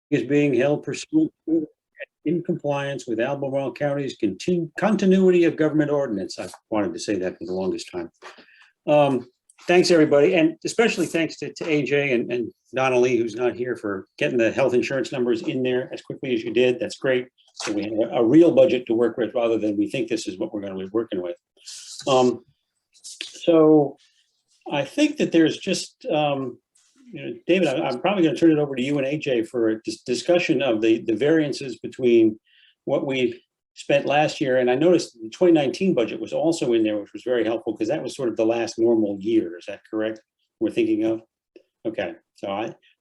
is being held pursuant to in compliance with Albemarle County's continuity of government ordinance. I've wanted to say that for the longest time. Thanks, everybody, and especially thanks to AJ and Donnelly, who's not here, for getting the health insurance numbers in there as quickly as you did. That's great. So we have a real budget to work with rather than we think this is what we're going to be working with. So I think that there's just, David, I'm probably going to turn it over to you and AJ for a discussion of the variances between what we spent last year. And I noticed the 2019 budget was also in there, which was very helpful because that was sort of the last normal year. Is that correct? We're thinking of? Okay, so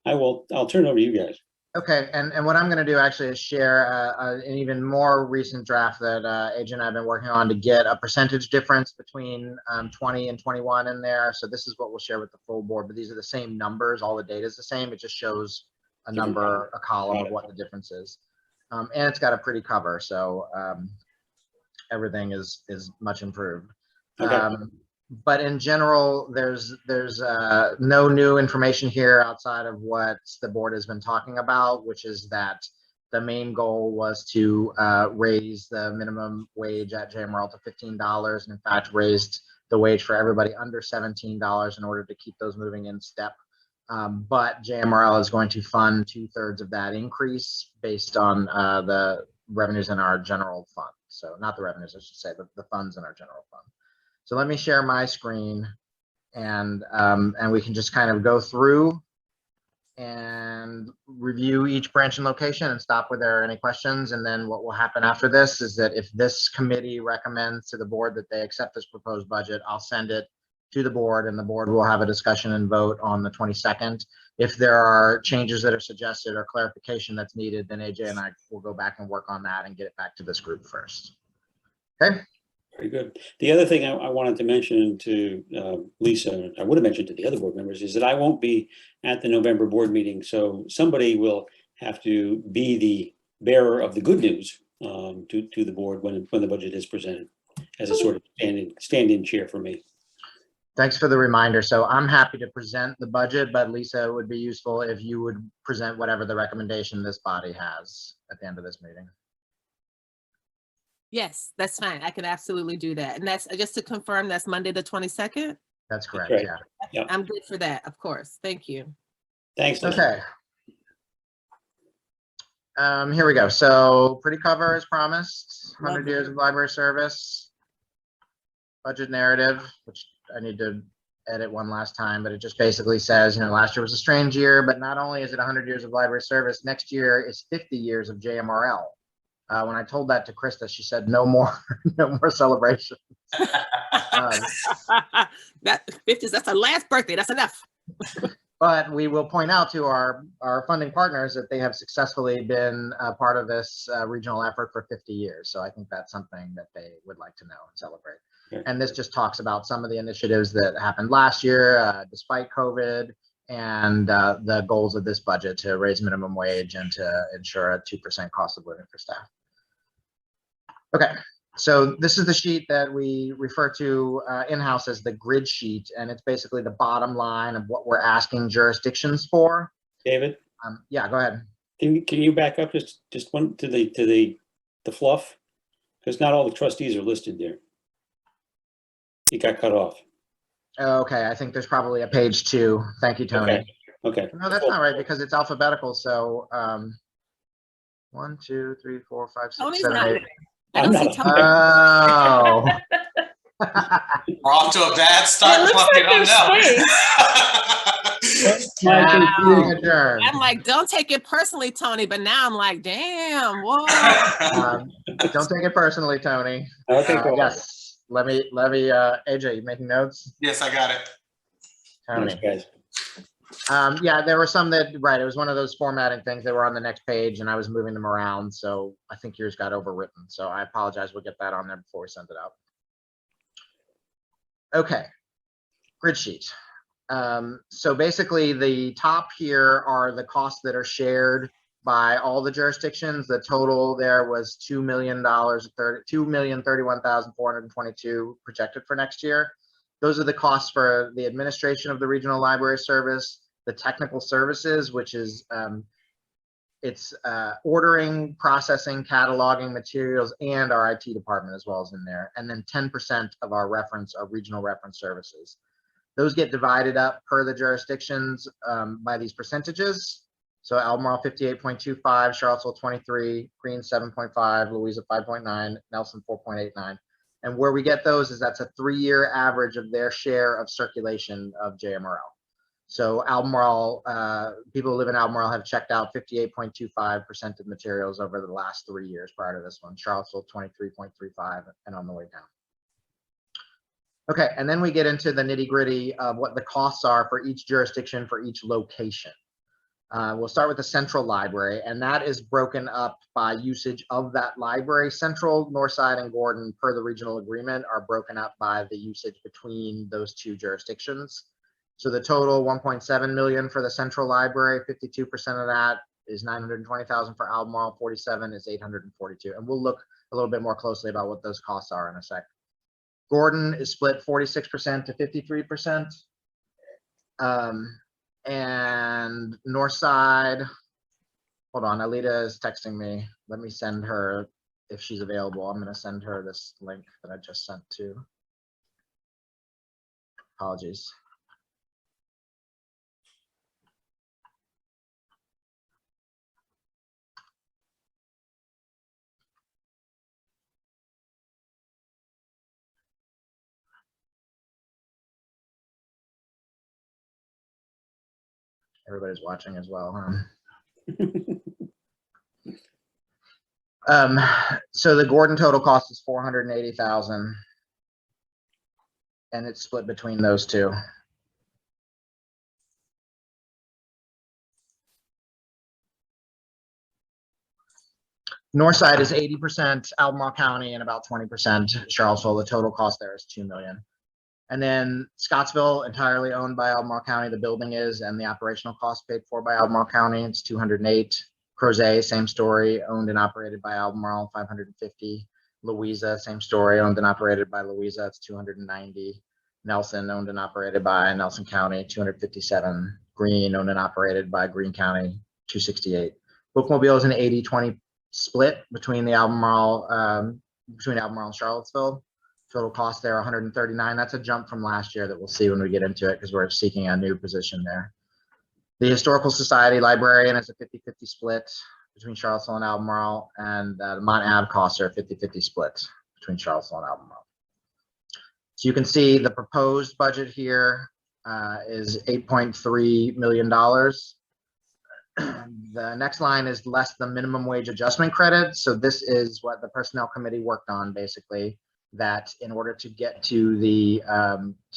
I'll turn it over to you guys. Okay, and what I'm going to do actually is share an even more recent draft that AJ and I have been working on to get a percentage difference between 20 and 21 in there. So this is what we'll share with the full board, but these are the same numbers. All the data is the same. It just shows a number, a column of what the difference is. And it's got a pretty cover, so everything is much improved. Okay. But in general, there's no new information here outside of what the board has been talking about, which is that the main goal was to raise the minimum wage at JMRL to $15, and in fact raised the wage for everybody under $17 in order to keep those moving in step. But JMRL is going to fund 2/3 of that increase based on the revenues in our general fund. So not the revenues, I should say, but the funds in our general fund. So let me share my screen, and we can just kind of go through and review each branch and location and stop where there are any questions. And then what will happen after this is that if this committee recommends to the board that they accept this proposed budget, I'll send it to the board, and the board will have a discussion and vote on the 22nd. If there are changes that are suggested or clarification that's needed, then AJ and I will go back and work on that and get it back to this group first. Okay. Very good. The other thing I wanted to mention to Lisa, I would have mentioned to the other board members, is that I won't be at the November board meeting. So somebody will have to be the bearer of the good news to the board when the budget is presented as a sort of stand-in chair for me. Thanks for the reminder. So I'm happy to present the budget, but Lisa, it would be useful if you would present whatever the recommendation this body has at the end of this meeting. Yes, that's fine. I can absolutely do that. And that's just to confirm, that's Monday the 22nd? That's correct. Right. Yeah. Yep. I'm good for that, of course. Thank you. Thanks. Okay. Here we go. So pretty cover as promised. 100 years of library service. Budget narrative, which I need to edit one last time, but it just basically says, last year was a strange year, but not only is it 100 years of library service, next year is 50 years of JMRL. When I told that to Krista, she said, no more celebrations. That 50s, that's the last birthday, that's enough. But we will point out to our funding partners that they have successfully been a part of this regional effort for 50 years. So I think that's something that they would like to know and celebrate. And this just talks about some of the initiatives that happened last year, despite COVID, and the goals of this budget to raise minimum wage and to ensure a 2% cost of living for staff. Okay, so this is the sheet that we refer to in-house as the grid sheet, and it's basically the bottom line of what we're asking jurisdictions for. David? Yeah, go ahead. Can you back up just one to the fluff? Because not all the trustees are listed there. You got cut off. Okay, I think there's probably a page 2. Thank you, Tony. Okay. No, that's not right because it's alphabetical. So 1, 2, 3, 4, 5, 6, 7, 8. I don't see Tony. Oh. We're off to a bad start. I'm like, don't take it personally, Tony. But now I'm like, damn, whoa. Don't take it personally, Tony. Yes. Let me, AJ, you making notes? Yes, I got it. Tony. Thanks, guys. Yeah, there were some that, right, it was one of those formatting things. They were on the next page and I was moving them around. So I think yours got overwritten. So I apologize. We'll get that on there before we send it out. Okay, grid sheet. So basically the top here are the costs that are shared by all the jurisdictions. The total there was $2 million, $2,031,422 projected for next year. Those are the costs for the administration of the regional library service, the technical services, which is It's ordering, processing, cataloging materials, and our IT department as well as in there. And then 10% of our regional reference services. Those get divided up per the jurisdictions by these percentages. So Albemarle 58.25, Charlottesville 23, Greene 7.5, Louisa 5.9, Nelson 4.89. And where we get those is that's a 3-year average of their share of circulation of JMRL. So Albemarle, people who live in Albemarle have checked out 58.25% of materials over the last 3 years prior to this one. Charlottesville 23.35 and on the way down. Okay, and then we get into the nitty gritty of what the costs are for each jurisdiction for each location. We'll start with the central library, and that is broken up by usage of that library. Central, Northside, and Gordon, per the regional agreement, are broken up by the usage between those two jurisdictions. So the total 1.7 million for the central library, 52% of that is 920,000 for Albemarle, 47 is 842. And we'll look a little bit more closely about what those costs are in a sec. Gordon is split 46% to 53%. And Northside, hold on, Aleta is texting me. Let me send her, if she's available, I'm going to send her this link that I just sent to. Apologies. Everybody's watching as well, huh? So the Gordon total cost is 480,000, and it's split between those two. Northside is 80% Albemarle County and about 20% Charlottesville. The total cost there is 2 million. And then Scottsville, entirely owned by Albemarle County, the building is, and the operational cost paid for by Albemarle County, it's 208. Crozet, same story, owned and operated by Albemarle, 550. Louisa, same story, owned and operated by Louisa, it's 290. Nelson, owned and operated by Nelson County, 257. Greene, owned and operated by Greene County, 268. Bookmobile is an 80-20 split between the Albemarle, and Charlottesville. Total cost there, 139. That's a jump from last year that we'll see when we get into it because we're seeking a new position there. The Historical Society librarian is a 50-50 split between Charlottesville and Albemarle, and the Mont Ave costs are a 50-50 split between Charlottesville and Albemarle. So you can see the proposed budget here is $8.3 million. The next line is less the minimum wage adjustment credit. So this is what the Personnel Committee worked on, basically, that in order to get to the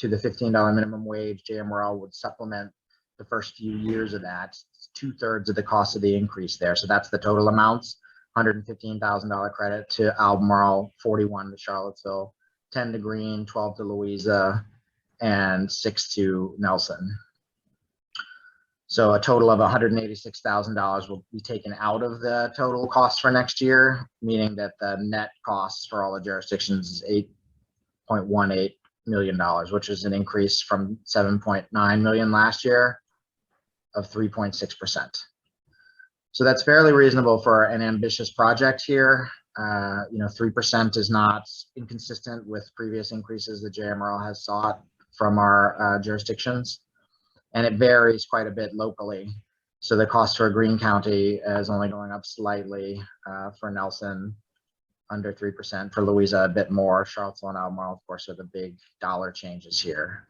$15 minimum wage, JMRL would supplement the first few years of that. It's 2/3 of the cost of the increase there. So that's the total amounts: $115,000 credit to Albemarle, 41 to Charlottesville, 10 to Greene, 12 to Louisa, and 6 to Nelson. So a total of $186,000 will be taken out of the total cost for next year, meaning that the net costs for all the jurisdictions is $8.18 million, which is an increase from $7.9 million last year of 3.6%. So that's fairly reasonable for an ambitious project here. 3% is not inconsistent with previous increases that JMRL has sought from our jurisdictions. And it varies quite a bit locally. So the cost for Greene County is only going up slightly, for Nelson, under 3%, for Louisa a bit more. Charlottesville and Albemarle, of course, are the big dollar changes here.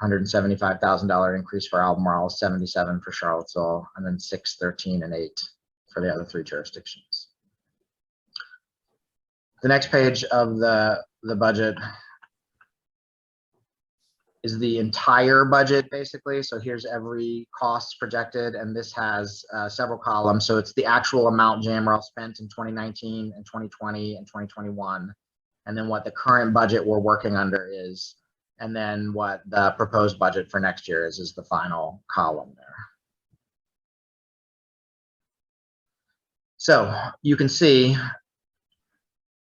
$175,000 increase for Albemarle, 77 for Charlottesville, and then 6, 13, and 8 for the other 3 jurisdictions. The next page of the budget is the entire budget, basically. So here's every cost projected, and this has several columns. So it's the actual amount JMRL spent in 2019 and 2020 and 2021, and then what the current budget we're working under is, and then what the proposed budget for next year is the final column there. So you can see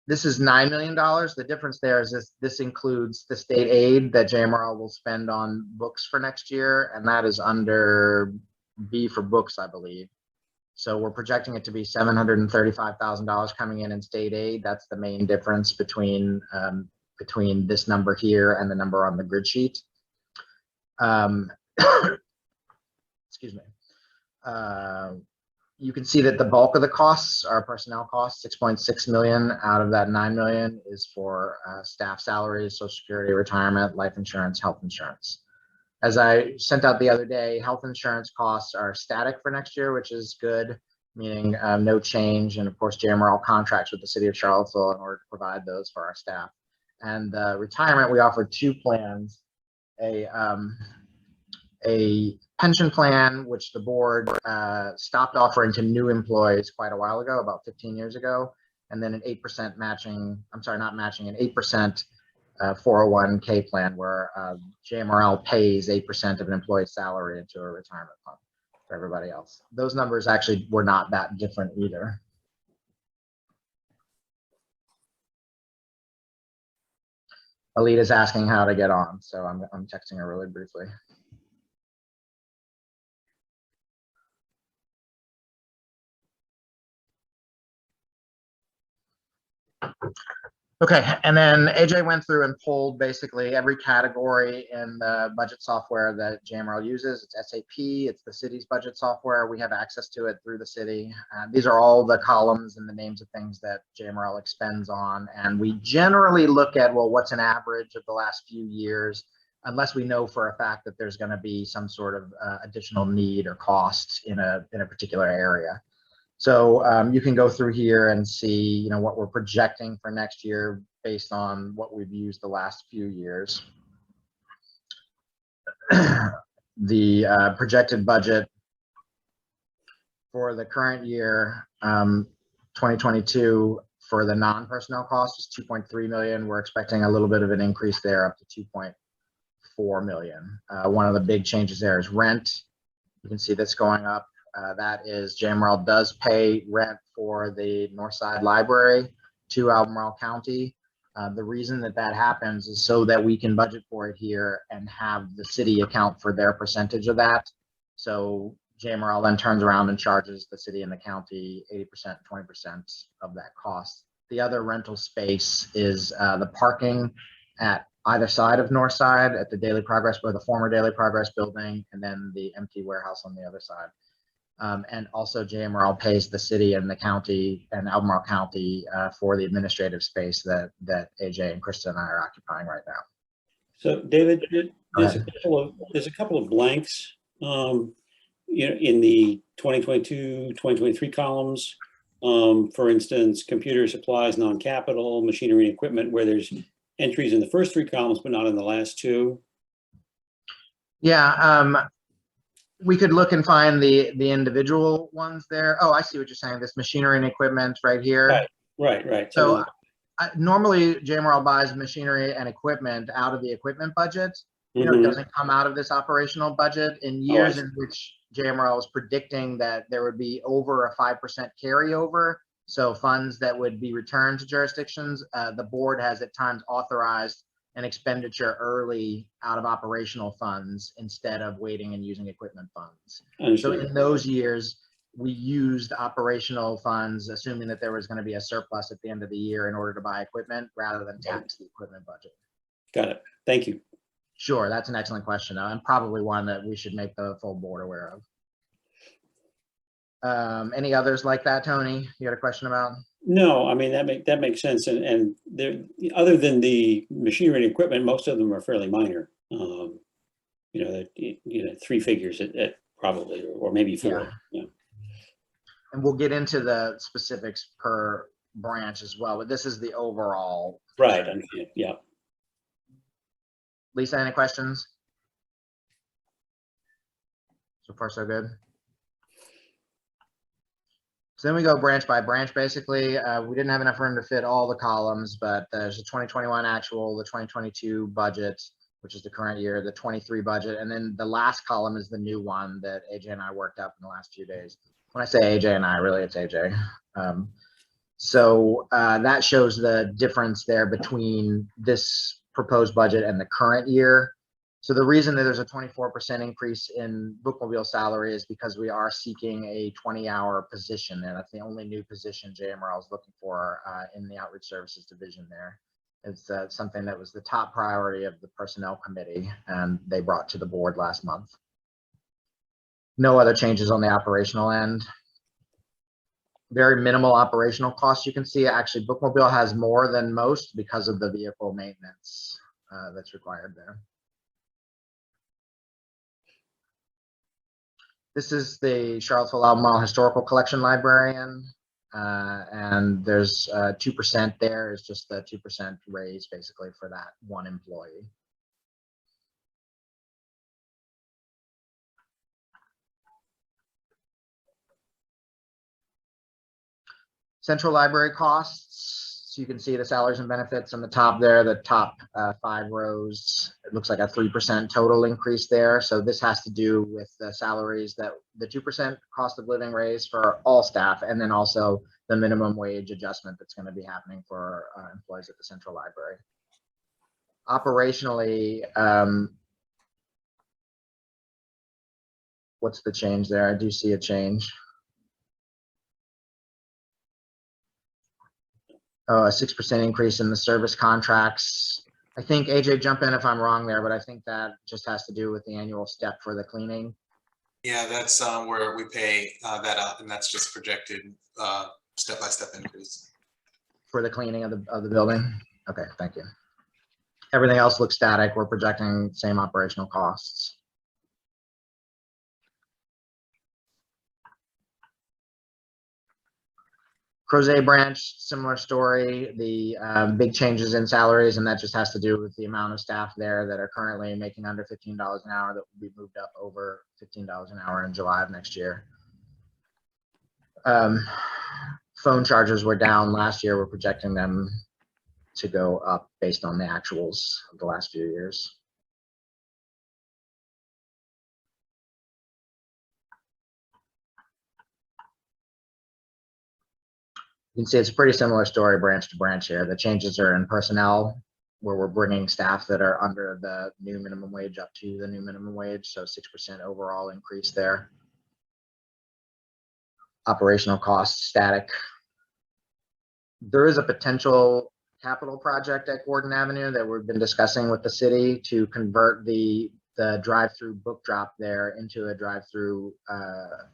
this is $9 million. The difference there is this includes the state aid that JMRL will spend on books for next year, and that is under B for books, I believe. So we're projecting it to be $735,000 coming in state aid. That's the main difference between this number here and the number on the grid sheet. Excuse me. You can see that the bulk of the costs are personnel costs. 6.6 million out of that 9 million is for staff salaries, Social Security, retirement, life insurance, health insurance. As I sent out the other day, health insurance costs are static for next year, which is good, meaning no change. And of course, JMRL contracts with the city of Charlottesville in order to provide those for our staff. And retirement, we offered two plans, a pension plan, which the board stopped offering to new employees quite a while ago, about 15 years ago, and then an 8% matching, I'm sorry, not matching, an 8% 401k plan where JMRL pays 8% of an employee's salary into a retirement fund for everybody else. Those numbers actually were not that different either. Aleta's asking how to get on, so I'm texting her really briefly. Okay, and then AJ went through and pulled basically every category in the budget software that JMRL uses. It's SAP, it's the city's budget software. We have access to it through the city. These are all the columns and the names of things that JMRL expends on. And we generally look at, well, what's an average of the last few years, unless we know for a fact that there's gonna be some sort of additional need or cost in a particular area. So you can go through here and see, what we're projecting for next year based on what we've used the last few years. The projected budget for the current year, 2022, for the non-personnel cost is 2.3 million. We're expecting a little bit of an increase there up to 2.4 million. One of the big changes there is rent. You can see that's going up. That is, JMRL does pay rent for the Northside Library to Albemarle County. The reason that happens is so that we can budget for it here and have the city account for their percentage of that. So JMRL then turns around and charges the city and the county 80%, 20% of that cost. The other rental space is the parking at either side of Northside at the Daily Progress, or the former Daily Progress building, and then the empty warehouse on the other side. And also JMRL pays the city and the county and Albemarle County for the administrative space that AJ and Krista and I are occupying right now. So David, there's a couple of blanks, in the 2022, 2023 columns. For instance, computer supplies, non-capital, machinery and equipment, where there's entries in the first three columns, but not in the last two. Yeah. We could look and find the individual ones there. Oh, I see what you're saying. This machinery and equipment right here. Right. So normally JMRL buys machinery and equipment out of the equipment budget. It doesn't come out of this operational budget. In years in which JMRL was predicting that there would be over a 5% carryover, so funds that would be returned to jurisdictions, the board has at times authorized an expenditure early out of operational funds instead of waiting and using equipment funds. So in those years, we used operational funds, assuming that there was going to be a surplus at the end of the year in order to buy equipment rather than tax the equipment budget. Got it. Thank you. Sure, that's an excellent question, and probably one that we should make the full board aware of. Any others like that, Tony? You got a question about? No, I mean, that makes sense. And there, other than the machinery and equipment, most of them are fairly minor. Three figures at probably, or maybe four. Yeah. And we'll get into the specifics per branch as well, but this is the overall. Right. Yeah. Lisa, any questions? So far, so good. So then we go branch by branch, basically. We didn't have enough room to fit all the columns, but there's the 2021 actual, the 2022 budget, which is the current year, the 23 budget, and then the last column is the new one that AJ and I worked up in the last few days. When I say AJ and I, really it's AJ. So that shows the difference there between this proposed budget and the current year. So the reason that there's a 24% increase in bookmobile salary is because we are seeking a 20-hour position, and that's the only new position JMRL is looking for in the Outreach Services Division there. It's something that was the top priority of the Personnel Committee, and they brought to the board last month. No other changes on the operational end. Very minimal operational costs. You can see actually bookmobile has more than most because of the vehicle maintenance that's required there. This is the Charlottesville Albemarle Historical Collection Librarian, and there's 2% there is just the 2% raise basically for that one employee. Central library costs. So you can see the salaries and benefits on the top there, the top 5 rows. It looks like a 3% total increase there. So this has to do with the salaries that the 2% cost of living raise for all staff, and then also the minimum wage adjustment that's going to be happening for employees at the central library. Operationally, what's the change there? I do see a change. A 6% increase in the service contracts. I think AJ, jump in if I'm wrong there, but I think that just has to do with the annual step for the cleaning. Yeah, that's where we pay that up, and that's just projected step-by-step increase For the cleaning of the building. Okay, thank you. Everything else looks static. We're projecting same operational costs. Crozet branch, similar story. The big changes in salaries, and that just has to do with the amount of staff there that are currently making under $15 an hour that will be moved up over $15 an hour in July of next year. Phone charges were down last year. We're projecting them to go up based on the actuals of the last few years. You can see it's a pretty similar story branch to branch here. The changes are in personnel, where we're bringing staff that are under the new minimum wage up to the new minimum wage. So 6% overall increase there. Operational costs static. There is a potential capital project at Gordon Avenue that we've been discussing with the city to convert the drive-through book drop there into a drive-through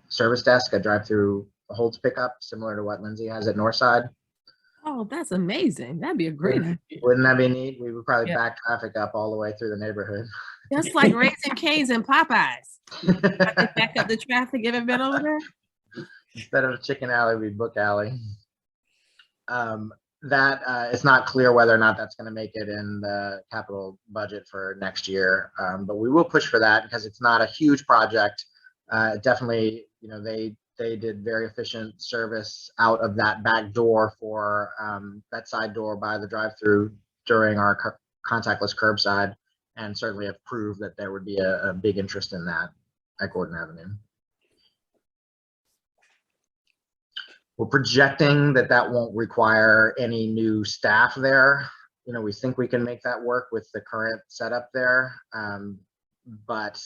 service desk, a drive-through holds pickup, similar to what Lindsay has at Northside. Oh, that's amazing. That'd be a great idea. Wouldn't that be neat? We would probably back traffic up all the way through the neighborhood. That's like Raising Cane's and Popeyes. Back up the traffic. You ever been over there? Instead of Chicken Alley, we Book Alley. It's not clear whether or not that's going to make it in the capital budget for next year, but we will push for that because it's not a huge project. Definitely, you know, they did very efficient service out of that back door for that side door by the drive-through during our contactless curbside, and certainly have proved that there would be a big interest in that at Gordon Avenue. We're projecting that that won't require any new staff there. You know, we think we can make that work with the current setup there, but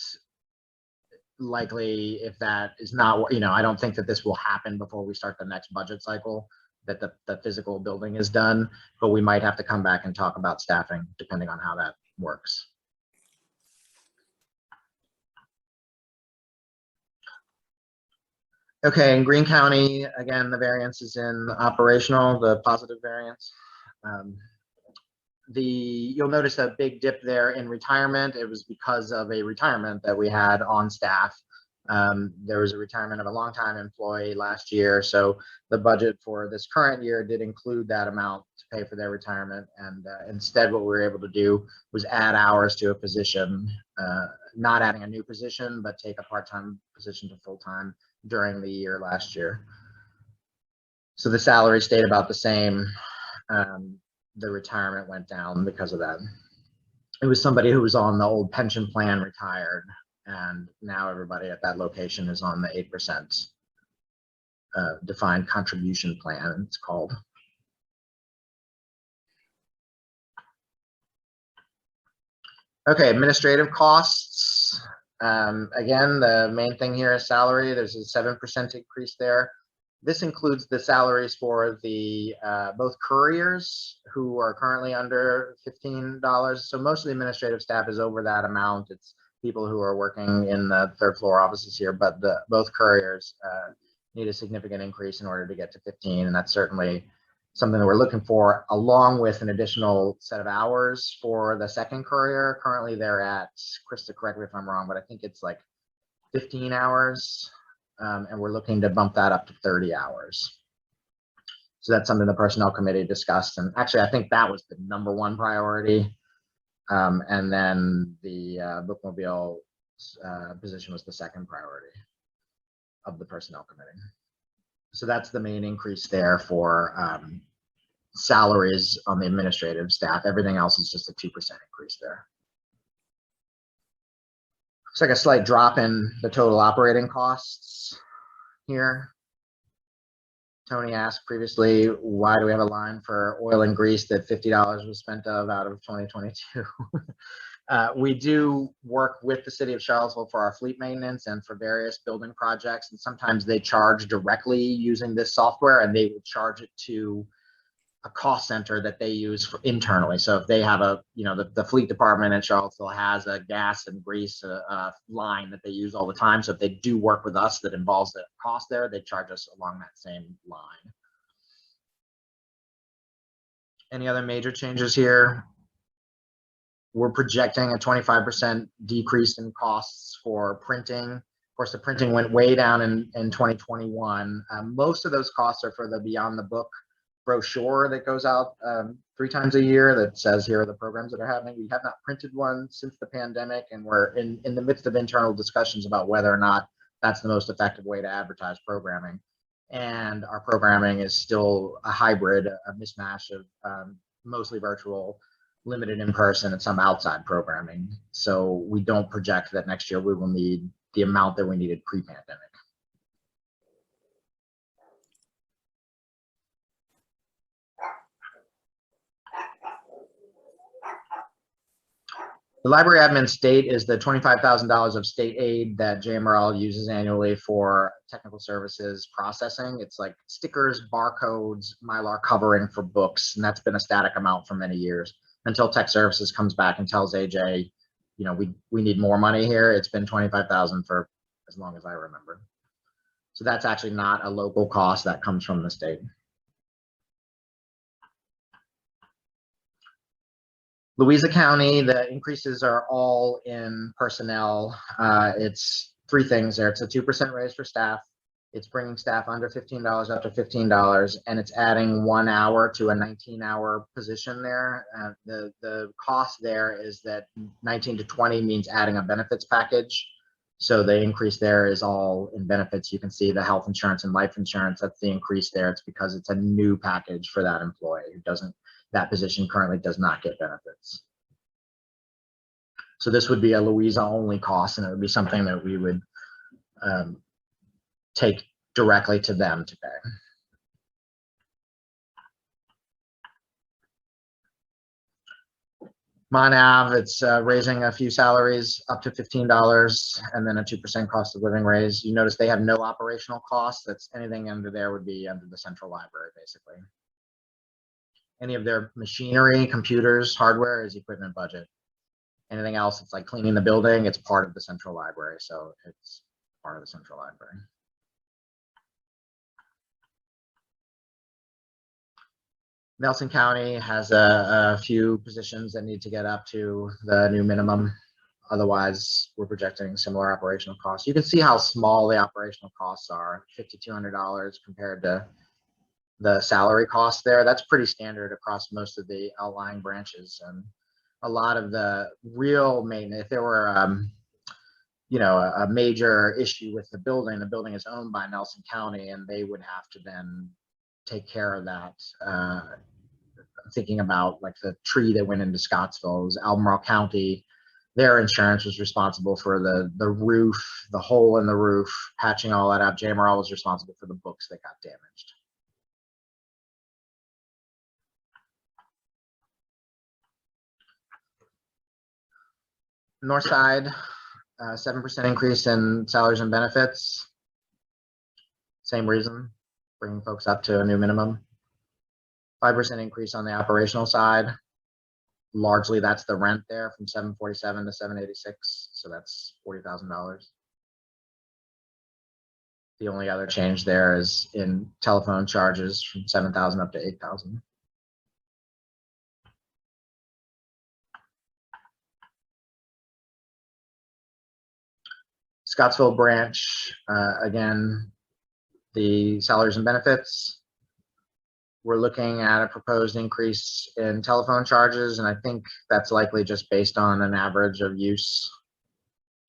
likely if that is not, you know, I don't think that this will happen before we start the next budget cycle, that the physical building is done, but we might have to come back and talk about staffing depending on how that works. Okay, in Greene County, again, the variance is in operational, the positive variance. You'll notice a big dip there in retirement. It was because of a retirement that we had on staff. There was a retirement of a longtime employee last year, so the budget for this current year did include that amount to pay for their retirement, and instead what we were able to do was add hours to a position, not adding a new position, but take a part-time position to full-time during the year last year. So the salary stayed about the same. The retirement went down because of that. It was somebody who was on the old pension plan retired, and now everybody at that location is on the 8% defined contribution plan, it's called. I Okay, administrative costs. Again, the main thing here is salary. There's a 7% increase there. This includes the salaries for the both couriers who are currently under $15. So most of the administrative staff is over that amount. It's people who are working in the third floor offices here, but both couriers need a significant increase in order to get to 15, and that's certainly something that we're looking for, along with an additional set of hours for the second courier. Currently, they're at, Krista, correct me if I'm wrong, but I think it's like 15 hours, and we're looking to bump that up to 30 hours. So that's something the Personnel Committee discussed, and actually, I think that was the #1 priority. And then the bookmobile position was the second priority of the Personnel Committee. So that's the main increase there for salaries on the administrative staff. Everything else is just a 2% increase there. Looks like a slight drop in the total operating costs here. Tony asked previously, why do we have a line for oil and grease that $50 was spent of out of 2022? We do work with the city of Charlottesville for our fleet maintenance and for various building projects, and sometimes they charge directly using this software, and they will charge it to a cost center that they use for internally. So if they have a, the fleet department in Charlottesville has a gas and grease line that they use all the time. So if they do work with us that involves the cost there, they charge us along that same line. Any other major changes here? We're projecting a 25% decrease in costs for printing. Of course, the printing went way down in 2021. Most of those costs are for the Beyond the Book brochure that goes out 3 times a year that says, here are the programs that are happening. We have not printed one since the pandemic, and we're in the midst of internal discussions about whether or not that's the most effective way to advertise programming. And our programming is still a hybrid, a mismatch of mostly virtual, limited in person, and some outside programming. So we don't project that next year we will need the amount that we needed pre-pandemic. The library admin state is the $25,000 of state aid that JMRL uses annually for technical services processing. It's like stickers, barcodes, Mylar covering for books, and that's been a static amount for many years until tech services comes back and tells AJ, we need more money here. It's been $25,000 for as long as I remember. So that's actually not a local cost, that comes from the state. Louisa County, the increases are all in personnel. It's 3 things there. It's a 2% raise for staff. It's bringing staff under $15 up to $15, and it's adding 1 hour to a 19-hour position there. The cost there is that 19 to 20 means adding a benefits package. So the increase there is all in benefits. You can see the health insurance and life insurance. That's the increase there. It's because it's a new package for that employee who doesn't. That position currently does not get benefits. So this would be a Louisa only cost, and it would be something that we would take directly to them to pay. Monav, it's raising a few salaries up to $15 and then a 2% cost of living raise. You notice they have no operational costs. That's anything under there would be under the central library, basically. Any of their machinery, computers, hardware is equipment budget. Anything else, it's like cleaning the building, it's part of the central library. So it's part of the central library. Nelson County has a few positions that need to get up to the new minimum. Otherwise, we're projecting similar operational costs. You can see how small the operational costs are, $5,200 compared to the salary cost there. That's pretty standard across most of the outlying branches. And a lot of the real maintenance, if there were a major issue with the building is owned by Nelson County, and they would have to then take care of that. Thinking about like the tree that went into Scottsville, it was Albemarle County. Their insurance was responsible for the roof, the hole in the roof, patching all that up. JMRL was responsible for the books that got damaged. North side, 7% increase in salaries and benefits. Same reason, bringing folks up to a new minimum. 5% increase on the operational side. Largely, that's the rent there from 747 to 786, so that's $40,000. The only other change there is in telephone charges from 7,000 up to 8,000. Scottsville branch, again, the salaries and benefits. We're looking at a proposed increase in telephone charges, and I think that's likely just based on an average of use.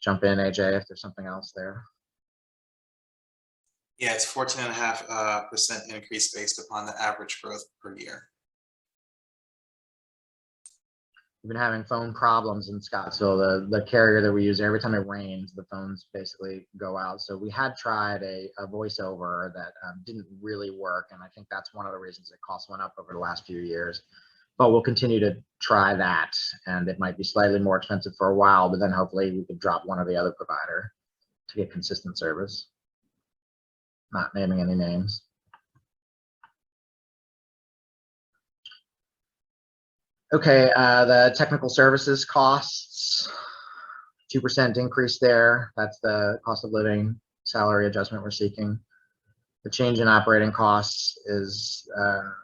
Jump in, AJ, if there's something else there. Yeah, it's 14.5% increase based upon the average growth per year. We've been having phone problems in Scottsville. The carrier that we use, every time it rains, the phones basically go out. So we had tried a voiceover that didn't really work. And I think that's one of the reasons it cost went up over the last few years. But we'll continue to try that. And it might be slightly more expensive for a while, but then hopefully we could drop one or the other provider to get consistent service. Not naming any names. Okay, the technical services costs, 2% increase there. That's the cost of living salary adjustment we're seeking. The change in operating costs is, for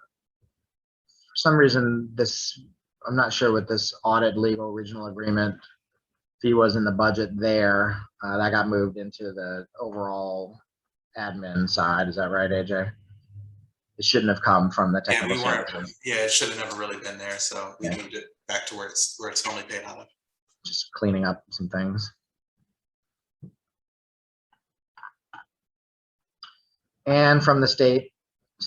some reason, this, I'm not sure what this audit legal regional agreement fee was in the budget there. That got moved into the overall admin side. Is that right, AJ? It shouldn't have come from the technical services. Yeah, it should have never really been there. So we moved it back to where it's normally paid out of. Just cleaning up some things. And from the state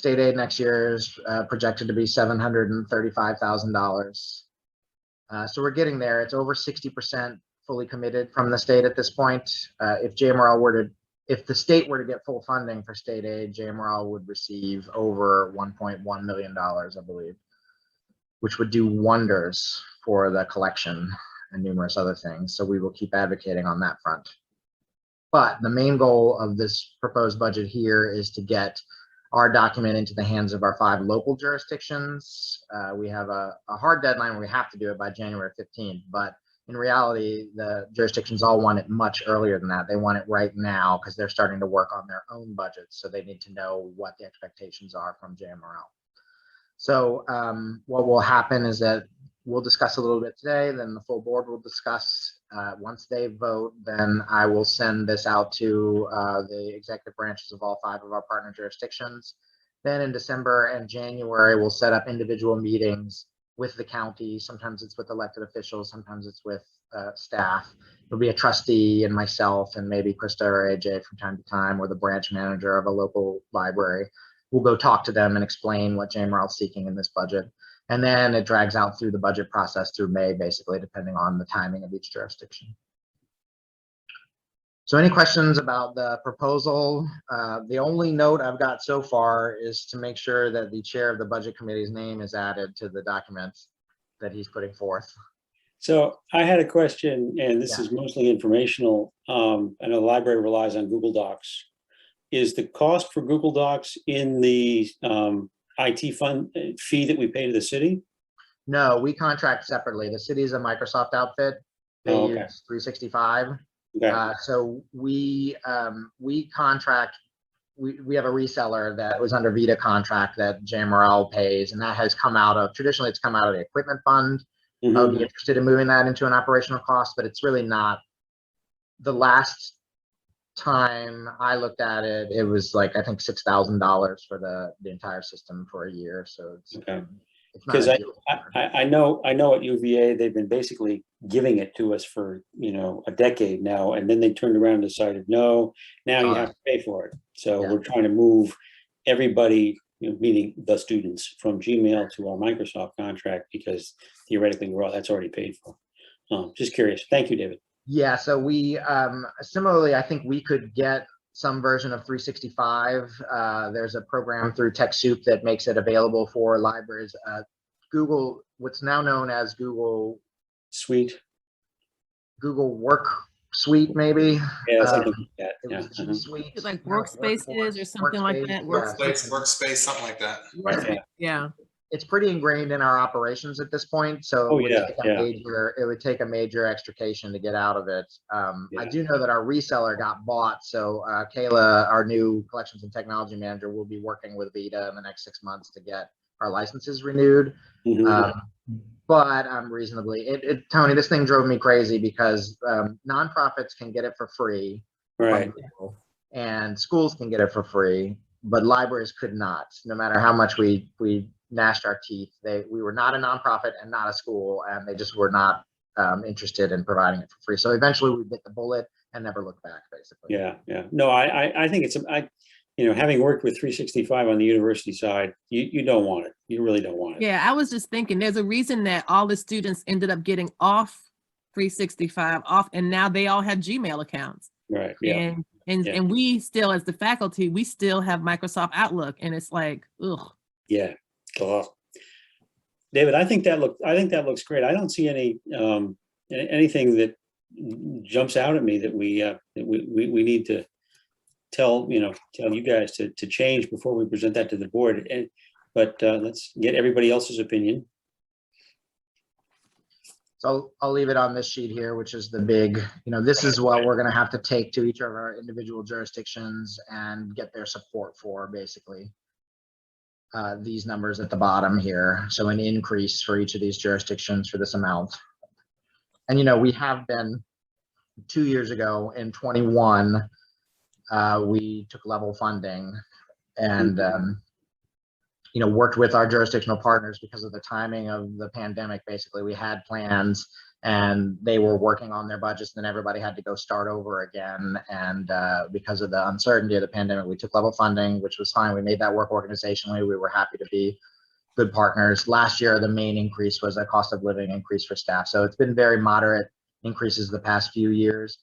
aid next year is projected to be $735,000. So we're getting there. It's over 60% fully committed from the state at this point. If the state were to get full funding for state aid, JMRL would receive over $1.1 million, I believe, which would do wonders for the collection and numerous other things. So we will keep advocating on that front. But the main goal of this proposed budget here is to get our document into the hands of our 5 local jurisdictions. We have a hard deadline where we have to do it by January 15th, but in reality, the jurisdictions all want it much earlier than that. They want it right now because they're starting to work on their own budgets. So they need to know what the expectations are from JMRL. So what will happen is that we'll discuss a little bit today, then the full board will discuss. Once they vote, then I will send this out to the executive branches of all 5 of our partner jurisdictions. Then in December and January, we'll set up individual meetings with the county. Sometimes it's with elected officials, sometimes it's with staff. There'll be a trustee and myself and maybe Krista or AJ from time to time, or the branch manager of a local library. We'll go talk to them and explain what JMRL is seeking in this budget. And then it drags out through the budget process through May, basically, depending on the timing of each jurisdiction. So any questions about the proposal? The only note I've got so far is to make sure that the chair of the budget committee's name is added to the document that he's putting forth. So I had a question, and this is mostly informational. I know the library relies on Google Docs. Is the cost for Google Docs in the IT fund fee that we pay to the city? No, we contract separately. The city's a Microsoft outfit. They use 365. Okay. So we contract, we have a reseller that was under Vita contract that JMRL pays, and that has come out of, traditionally it's come out of the equipment fund. I would be interested in moving that into an operational cost, but it's really not. The last time I looked at it, it was like, I think $6,000 for the entire system for a year. So it's, because I know at UVA they've been basically giving it to us for a decade now, and then they turned around and decided no, now you have to pay for it. So we're trying to move everybody, meaning the students, from Gmail to our Microsoft contract, because theoretically that's already paid for. Just curious. Thank you, David. Yeah, so we similarly, I think we could get some version of 365. There's a program through TechSoup that makes it available for libraries. Google, what's now known as Google Suite. Google Work Suite, maybe. Yeah, something like that. It Yeah. was G Suite. It's like no, workspaces or something like that. Workspace, yeah. Workspace, something like that. Yeah. Yeah. It's pretty ingrained in our operations at this point, so Oh, it would yeah, take a yeah. major, it would take a major extrication to get out of it. I Yeah. do know that our reseller got bought, so Kayla, our new collections and technology manager, will be working with Vita in the next 6 months to get our licenses renewed. Mhm. But I'm reasonably, Tony, this thing drove me crazy because nonprofits can get it for free. Right. And schools can get it for free, but libraries could not, no matter how much we gnashed our teeth. We were not a nonprofit and not a school, and they just were not interested in providing it for free. So eventually we bit the bullet and never looked back, basically. Yeah, yeah. No, I think it's, having worked with 365 on the university side, you don't want it. You really don't want it. Yeah, I was just thinking there's a reason that all the students ended up getting off 365 off, and now they all have Gmail accounts. Right, yeah. And we still, as the faculty, we still have Microsoft Outlook, and it's like, ugh. Yeah. Oh. David, I think that looks great. I don't see anything that jumps out at me that we need to tell you guys to change before we present that to the board. But let's get everybody else's opinion. So I'll leave it on this sheet here, which is the big, this is what we're going to have to take to each of our individual jurisdictions and get their support for, basically. These numbers at the bottom here. So an increase for each of these jurisdictions for this amount. And, we have been 2 years ago in 21, we took level funding and, worked with our jurisdictional partners because of the timing of the pandemic. Basically, we had plans and they were working on their budgets, and then everybody had to go start over again. And because of the uncertainty of the pandemic, we took level funding, which was fine. We made that work organizationally. We were happy to be good partners. Last year, the main increase was a cost of living increase for staff. So it's been very moderate increases the past few years.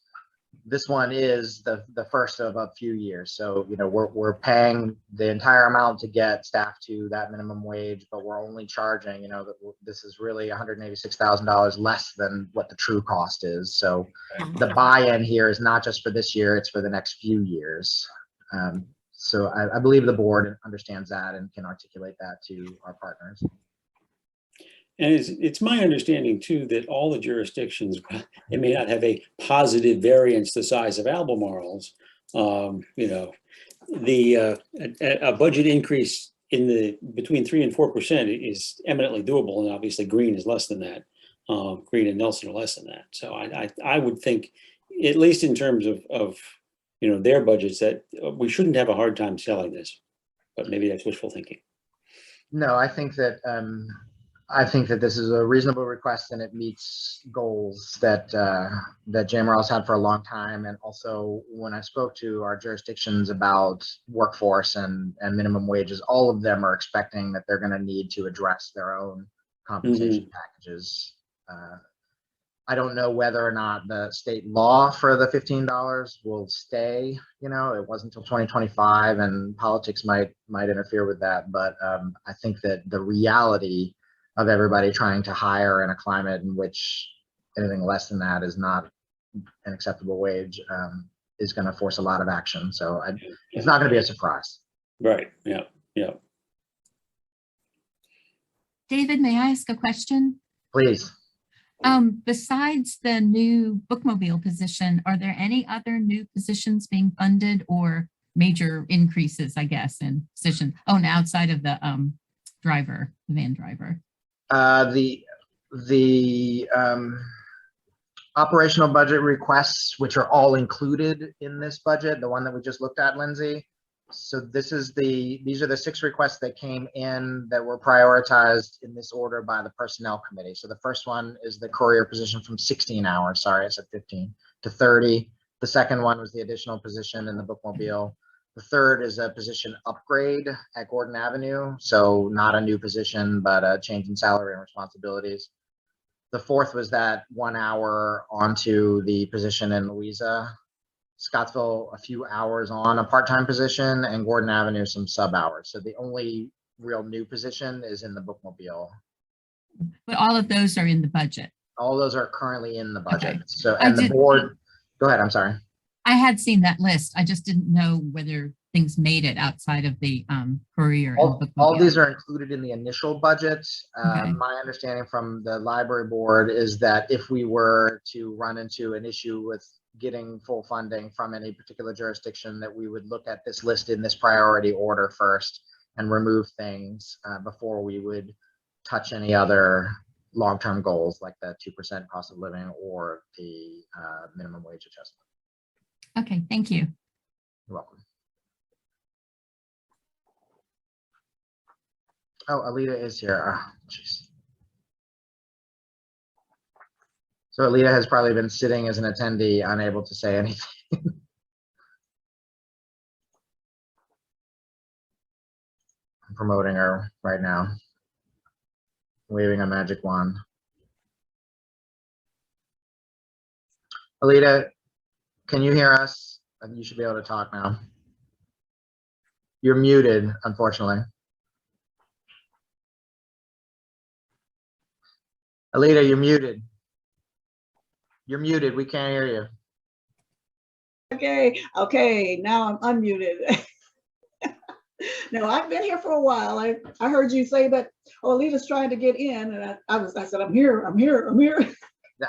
This one is the first of a few years. So, we're paying the entire amount to get staff to that minimum wage, but we're only charging, this is really $186,000 less than what the true cost is. So the buy-in here is not just for this year, it's for the next few years. So I believe the board understands that and can articulate that to our partners. And it's my understanding too that all the jurisdictions, they may not have a positive variance the size of Albemarle's. A budget increase between 3% and 4% is eminently doable, and obviously Green is less than that. Green and Nelson are less than that. So I would think, at least in terms of their budgets, that we shouldn't have a hard time selling this. But maybe that's wishful thinking. No, I think that this is a reasonable request, and it meets goals that JMRL's had for a long time. And also, when I spoke to our jurisdictions about workforce and minimum wages, all of them are expecting that they're going to need to address their own compensation packages. I don't know whether or not the state law for the $15 will stay. It wasn't until 2025, and politics might interfere with that. But I think that the reality of everybody trying to hire in a climate in which anything less than that is not an acceptable wage is going to force a lot of action. So it's not going to be a surprise. Right. Yeah. Yeah. David, may I ask a question? Please. Besides the new bookmobile position, are there any other new positions being funded or major increases, I guess, in position? Oh, and outside of the van driver. The operational budget requests, which are all included in this budget, the one that we just looked at, Lindsay. So these are the 6 requests that came in that were prioritized in this order by the personnel committee. So the first one is the courier position from 16 hours, sorry, I said 15, to 30. The second one was the additional position in the bookmobile. The third is a position upgrade at Gordon Avenue. So not a new position, but a change in salary and responsibilities. The fourth was that 1 hour onto the position in Louisa. Scottsville, a few hours on a part-time position, and Gordon Avenue, some sub hours. So the only real new position is in the bookmobile. But all of those are in the budget. All those are currently in the budget. Okay. So, I and the did- board, go ahead, I'm sorry. I had seen that list. I just didn't know whether things made it outside of the courier. and All these bookmobile. are included in the initial budget. Okay. My understanding from the library board is that if we were to run into an issue with getting full funding from any particular jurisdiction, that we would look at this list in this priority order first and remove things before we would touch any other long-term goals like the 2% cost of living or the minimum wage adjustment. Okay, thank you. You're welcome. Oh, Aleta is here. Oh, jeez. So Aleta has probably been sitting as an attendee, unable to say anything. I'm promoting her right now, waving a magic wand. Aleta, can you hear us? You should be able to talk now. You're muted, unfortunately. Aleta, you're muted. You're muted. We can't hear you. Okay, now I'm unmuted. No, I've been here for a while. I heard you say that, oh, Aleta's trying to get in, and I said, I'm here.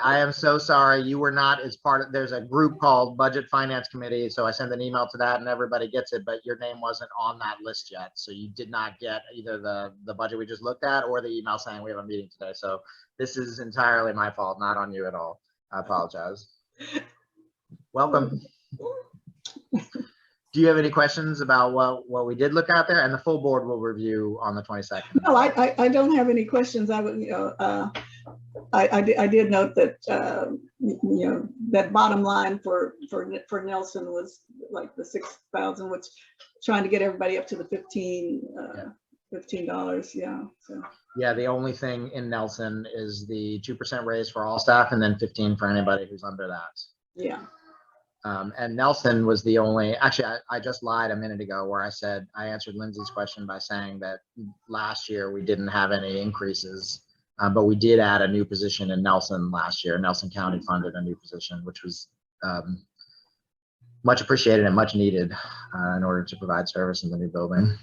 I am so sorry. You were not as part of, there's a group called Budget Finance Committee. So I sent an email to that and everybody gets it, but your name wasn't on that list yet. So you did not get either the budget we just looked at or the email saying we have a meeting today. So this is entirely my fault, not on you at all. I apologize. Welcome. Do you have any questions about what we did look at there? And the full board will review on the 22nd. No, I don't have any questions. I would, I did note that, that bottom line for Nelson was like the 6,000, which trying to get everybody up to the $15. Yeah. So. Yeah, the only thing in Nelson is the 2% raise for all staff and then 15 for anybody who's under that. Yeah. And Nelson was the only, actually, I just lied a minute ago where I said, I answered Lindsay's question by saying that last year we didn't have any increases, but we did add a new position in Nelson last year. Nelson County funded a new position, which was much appreciated and much needed in order to provide service in the new building.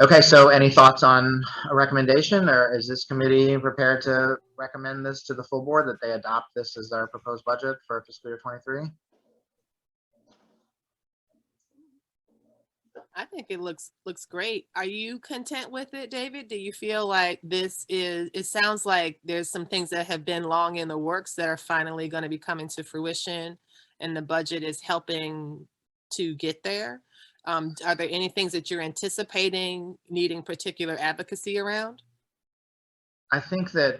Okay, so any thoughts on a recommendation, or is this committee prepared to recommend this to the full board that they adopt this as our proposed budget for fiscal year 23? I think it looks great. Are you content with it, David? Do you feel like this is, it sounds like there's some things that have been long in the works that are finally going to be coming to fruition and the budget is helping to get there. Are there any things that you're anticipating needing particular advocacy around? I think that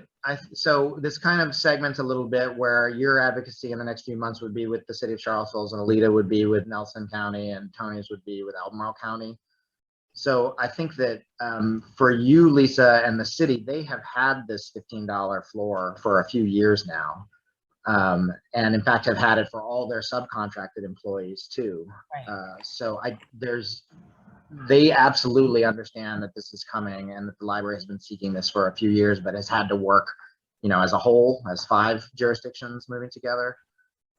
so this kind of segments a little bit where your advocacy in the next few months would be with the city of Charlottesville, and Aleta would be with Nelson County, and Tony's would be with Albemarle County. So I think that for you, Lisa, and the city, they have had this $15 floor for a few years now. And in fact have had it for all their subcontracted employees too. Right. So they absolutely understand that this is coming and that the library has been seeking this for a few years, but has had to work, as a whole, as 5 jurisdictions moving together.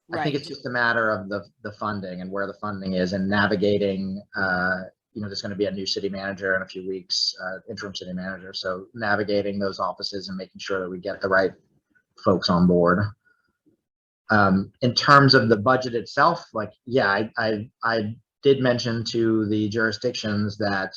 Right. I think it's just a matter of the funding and where the funding is and navigating, there's going to be a new city manager in a few weeks, interim city manager. So navigating those offices and making sure that we get the right folks on board. In terms of the budget itself, I did mention to the jurisdictions that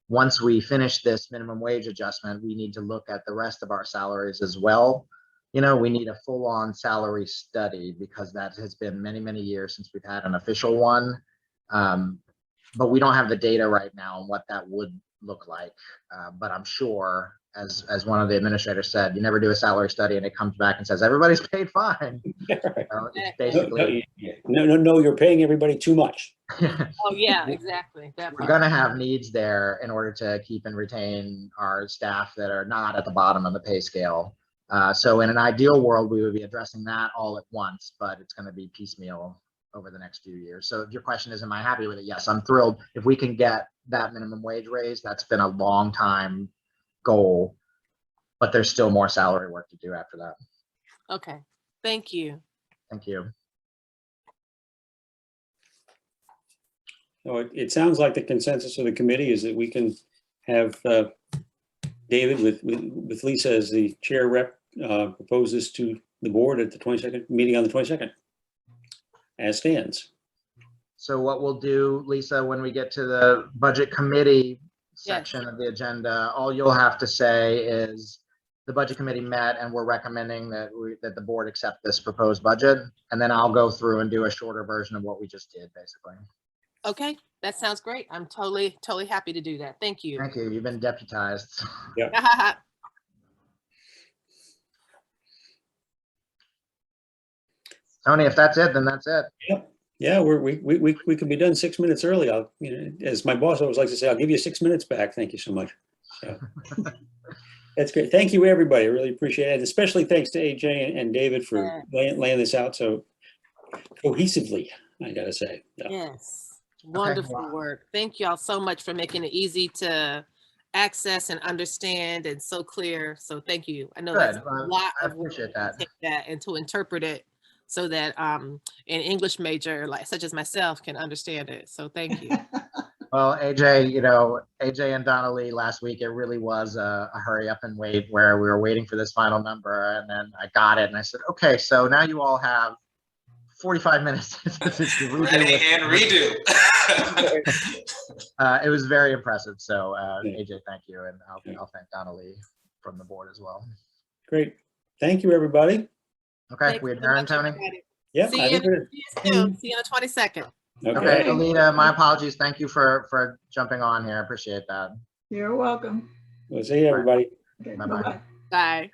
once we finish this minimum wage adjustment, we need to look at the rest of our salaries as well. We need a full-on salary study because that has been many, many years since we've had an official one. But we don't have the data right now on what that would look like. But I'm sure, as one of the administrators said, you never do a salary study and it comes back and says everybody's paid fine. It's basically no, you're paying everybody too much. Oh yeah, exactly. We're going to have needs there in order to keep and retain our staff that are not at the bottom of the pay scale. So in an ideal world, we would be addressing that all at once, but it's going to be piecemeal over the next few years. So if your question is, am I happy with it? Yes, I'm thrilled. If we can get that minimum wage raise, that's been a long time goal. but there's still more salary work to do after that. Okay, thank you. Thank you. So it sounds like the consensus of the committee is that we can have David with Lisa as the chair rep propose this to the board at the 22nd meeting on the 22nd, as stands. So what we'll do, Lisa, when we get to the budget committee section of the agenda, all you'll have to say is the budget committee met and we're recommending that the board accept this proposed budget. And then I'll go through and do a shorter version of what we just did, basically. Okay, that sounds great. I'm totally happy to do that. Thank you. Thank you. You've been deputized. Tony, if that's it, then that's it. Yep. Yeah, we could be done 6 minutes early. I'll, as my boss always likes to say, I'll give you 6 minutes back. Thank you so much. So, that's great. Thank you, everybody. I really appreciate it. And especially thanks to AJ and David for laying this out so cohesively, I gotta say. Yeah. Yes. Wonderful work. Thank you all so much for making it easy to access and understand and so clear. So thank you. I know that's a lot of work to take that and to interpret it so that an English major such as myself can understand it. So thank you. Well, AJ, AJ and Donnelly last week, it really was a hurry up and wait where we were waiting for this final number. And then I got it and I said, okay, so now you all have 45 minutes to redo Ready and redo. It was very impressive. So AJ, thank you. And I'll thank Donnelly from the board as well. Great. Thank you, everybody. Okay, Thanks we so adjourn, much, Tony? everybody. Yeah. See you soon. See you on the 22nd. Okay, Aleta, my apologies. Thank you for jumping on here. I appreciate that. You're welcome. We'll see you, everybody. Okay, Bye-bye. bye-bye. Bye.